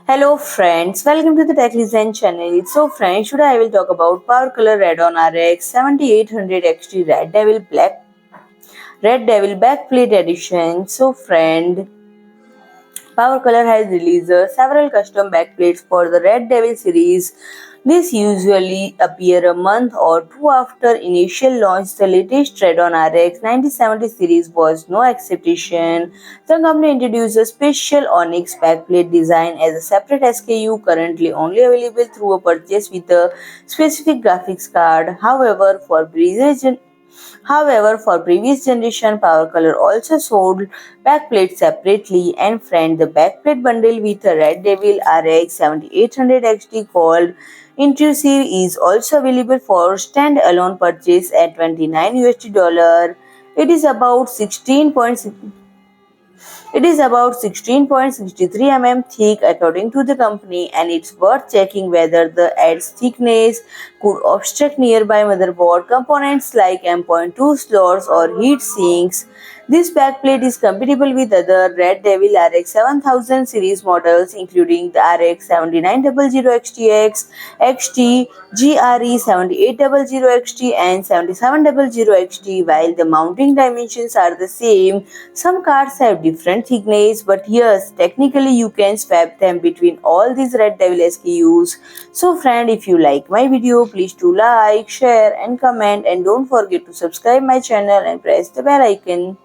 Hello friends, welcome to the Tech Design channel. So friends, today I will talk about PowerColor Radeon RX 7800 XT Red Devil Backplate Edition. So friend, PowerColor has released several custom backplates for the Red Devil series. These usually appear a month or two after initial launch. The latest Radeon RX 9070 series was no exception. The company introduced a special Onyx backplate design as a separate SKU, currently only available through a purchase with a specific graphics card. However, for previous generation, PowerColor also sold backplates separately, and friend, the backplate bundle with a Red Devil RX 7800 XT called Intrusive is also available for standalone purchase at 29 USD dollar. It is about 16.63 mm thick according to the company, and it's worth checking whether the ad's thickness could obstruct nearby motherboard components like M.2 slots or heat sinks. This backplate is compatible with other Red Devil RX 7000 series models including the RX 7900 XTX, XT, GRE 7800 XT and 7700 XT. While the mounting dimensions are the same, some cards have different thickness, but yes, technically you can swap them between all these Red Devil SKUs. So friend, if you like my video, please do like, share and comment, and don't forget to subscribe my channel and press the bell icon.